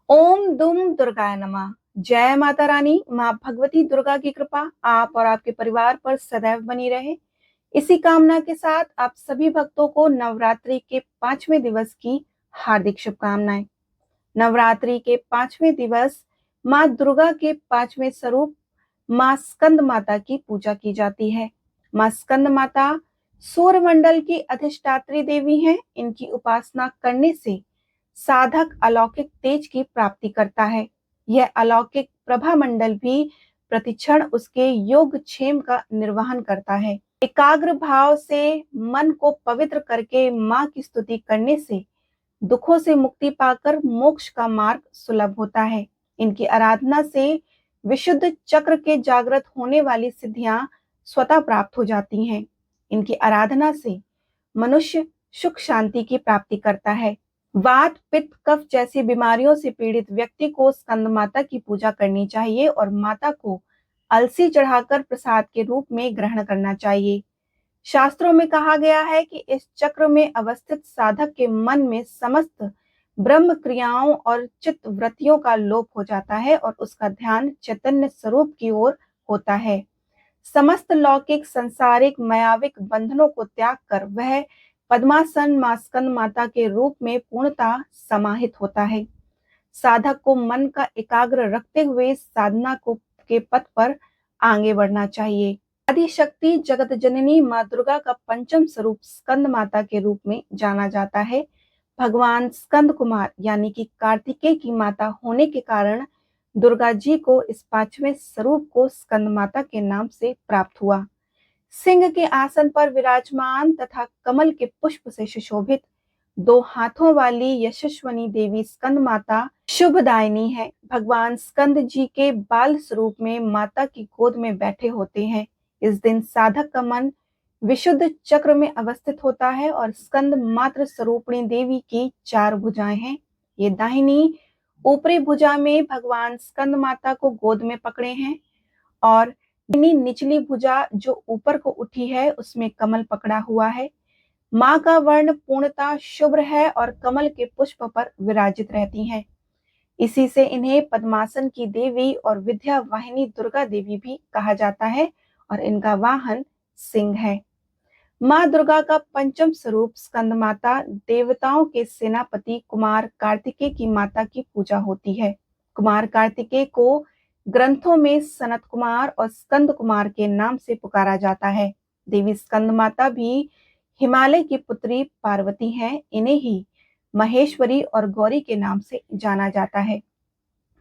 ओम दुम दुर्गाय नमः। जय माता रानी। माँ भगवती दुर्गा की कृपा आप और आपके परिवार पर सदैव बनी रहे। इसी कामना के साथ आप सभी भक्तों को नवरात्रि के 5वें दिवस की हार्दिक शुभकामनाएं। नवरात्रि के 5वें दिवस माँ दुर्गा के 5वें स्वरूप माँ स्कंद माता की पूजा की जाती है। माँ स्कंद माता सूर्यमंडल की अधिष्ठात्री देवी हैं। इनकी उपासना करने से साधक अलौकिक तेज की प्राप्ति करता है। यह अलौकिक प्रभा मंडल भी प्रतिक्षण उसके योगक्षेम का निर्वहन करता है। एकाग्र भाव से मन को पवित्र करके माँ की स्तुति करने से दुखों से मुक्ति पाकर मोक्ष का मार्ग सुलभ होता है। इनकी आराधना से विशुद्ध चक्र के जागृत होने वाली सिद्धियां स्वतः प्राप्त हो जाती हैं। इनकी आराधना से मनुष्य सुख शांति की प्राप्ति करता है। वात पित्त कफ जैसी बीमारियों से पीड़ित व्यक्ति को स्कंद माता की पूजा करनी चाहिए और माता को अलसी चढ़ाकर प्रसाद के रूप में ग्रहण करना चाहिए। शास्त्रों में कहा गया है कि इस चक्र में अवस्थित साधक के मन में समस्त ब्रह्म क्रियाओं और चित्त वृत्तियों का लोप हो जाता है और उसका ध्यान चैतन्य स्वरूप की ओर होता है। समस्त लौकिक सांसारिक मायाविक बंधनों को त्याग कर वह पद्मासन मां स्कंद माता के रूप में पूर्णतः समाहित होता है। साधक को मन का एकाग्र रखते हुए साधना को के पथ पर आगे बढ़ना चाहिए। आदि शक्ति जगत जननी माँ दुर्गा का पंचम स्वरूप स्कंद माता के रूप में जाना जाता है। भगवान स्कंद कुमार यानी कि कार्तिकेय की माता होने के कारण दुर्गा जी को इस 5वें स्वरूप को स्कंद माता के नाम से प्राप्त हुआ। सिंह के आसन पर विराजमान तथा कमल के पुष्प से सुशोभित 2 हाथों वाली यशस्वनी देवी स्कंद माता शुभदायिनी है। भगवान स्कंद जी के बाल स्वरूप में माता की गोद में बैठे होते हैं। इस दिन साधक का मन विशुद्ध चक्र में अवस्थित होता है और स्कंद मात्र स्वरूपिणी देवी की 4 भुजाएं हैं। ये दाहिनी ऊपरी भुजा में भगवान स्कंद माता को गोद में पकड़े हैं और निचली भुजा जो ऊपर को उठी है उसमें कमल पकड़ा हुआ है। माँ का वर्ण पूर्णतः शुभ्र है और कमल के पुष्प पर विराजित रहती हैं। इसी से इन्हें पद्मासन की देवी और विद्या वाहिनी दुर्गा देवी भी कहा जाता है और इनका वाहन सिंह है। माँ दुर्गा का पंचम स्वरूप स्कंद माता देवताओं के सेनापति कुमार कार्तिकेय की माता की पूजा होती है। कुमार कार्तिकेय को ग्रंथों में सनत कुमार और स्कंद कुमार के नाम से पुकारा जाता है। देवी स्कंद माता भी हिमालय की पुत्री पार्वती हैं। इन्हें ही महेश्वरी और गौरी के नाम से जाना जाता है।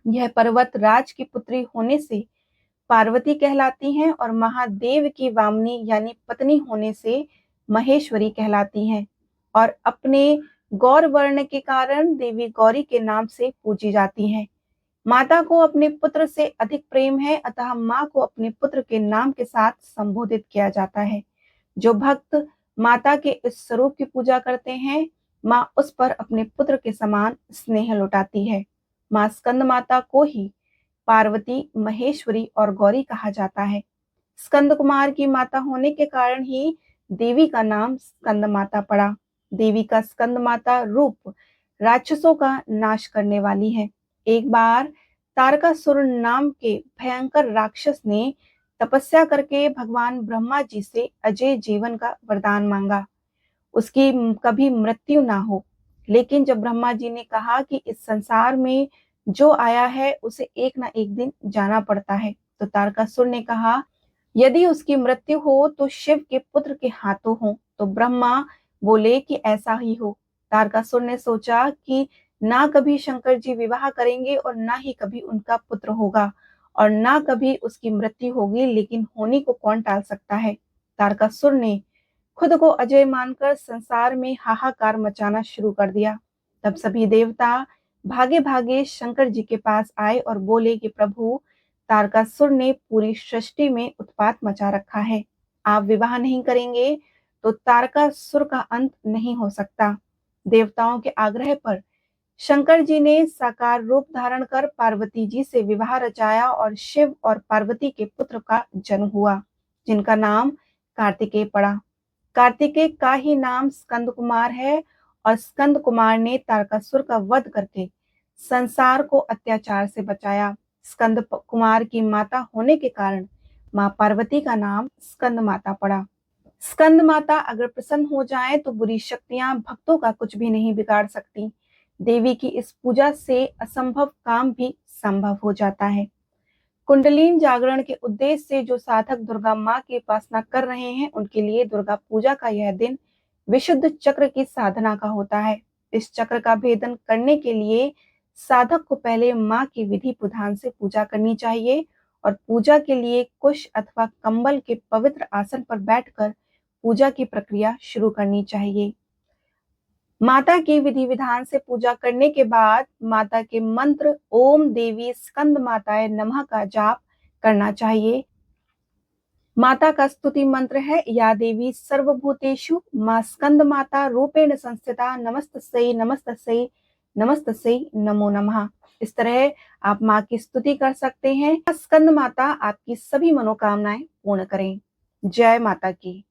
यह पर्वत राज की पुत्री होने से पार्वती कहलाती हैं और महादेव की वामनी यानी पत्नी होने से महेश्वरी कहलाती हैं और अपने गौर वर्ण के कारण देवी गौरी के नाम से पूजी जाती हैं। माता को अपने पुत्र से अधिक प्रेम है, अतः माँ को अपने पुत्र के नाम के साथ संबोधित किया जाता है। जो भक्त माता के इस स्वरूप की पूजा करते हैं, माँ उस पर अपने पुत्र के समान स्नेह लुटाती है। माँ स्कंद माता को ही पार्वती, महेश्वरी और गौरी कहा जाता है। स्कंद कुमार की माता होने के कारण ही देवी का नाम स्कंद माता पड़ा। देवी का स्कंद माता रूप राक्षसों का नाश करने वाली है। एक बार तारकासुर नाम के भयंकर राक्षस ने तपस्या करके भगवान ब्रह्मा जी से अजय जीवन का वरदान मांगा, उसकी कभी मृत्यु ना हो। लेकिन जब ब्रह्मा जी ने कहा कि इस संसार में जो आया है उसे एक ना एक दिन जाना पड़ता है, तो तारकासुर ने कहा यदि उसकी मृत्यु हो तो शिव के पुत्र के हाथों हो। तो ब्रह्मा बोले कि ऐसा ही हो। तारकासुर ने सोचा कि ना कभी शंकर जी विवाह करेंगे और ना ही कभी उनका पुत्र होगा और ना कभी उसकी मृत्यु होगी, लेकिन होने को कौन टाल सकता है। तारकासुर ने खुद को अजय मानकर संसार में हाहाकार मचाना शुरू कर दिया। तब सभी देवता भागे भागे शंकर जी के पास आए और बोले कि प्रभु, तारकासुर ने पूरी सृष्टि में उत्पात मचा रखा है। आप विवाह नहीं करेंगे तो तारकासुर का अंत नहीं हो सकता। देवताओं के आग्रह पर शंकर जी ने साकार रूप धारण कर पार्वती जी से विवाह रचाया और शिव और पार्वती के पुत्र का जन्म हुआ, जिनका नाम कार्तिकेय पड़ा। कार्तिकेय का ही नाम स्कंद कुमार है और स्कंद कुमार ने तारकासुर का वध करके संसार को अत्याचार से बचाया। स्कंद कुमार की माता होने के कारण मां पार्वती का नाम स्कंद माता पड़ा। स्कंद माता अगर प्रसन्न हो जाएं तो बुरी शक्तियां भक्तों का कुछ भी नहीं बिगाड़ सकती। देवी की इस पूजा से असंभव काम भी संभव हो जाता है। कुंडलीन जागरण के उद्देश्य से जो साधक दुर्गा माँ की उपासना कर रहे हैं, उनके लिए दुर्गा पूजा का यह दिन विशुद्ध चक्र की साधना का होता है। इस चक्र का भेदन करने के लिए साधक को पहले माँ की विधि विधान से पूजा करनी चाहिए और पूजा के लिए कुश अथवा कंबल के पवित्र आसन पर बैठकर पूजा की प्रक्रिया शुरू करनी चाहिए। माता की विधि विधान से पूजा करने के बाद माता के मंत्र ओम देवी स्कंद माताय नमः का जाप करना चाहिए। माता का स्तुति मंत्र है या देवी सर्वभूतेषु मां स्कंद माता रूपेण संस्थिता नमस्तस्यै नमस्तस्यै नमस्तस्यै नमो नमः। इस तरह आप माँ की स्तुति कर सकते हैं। स्कंद माता आपकी सभी मनोकामनाएं पूर्ण करें। जय माता की।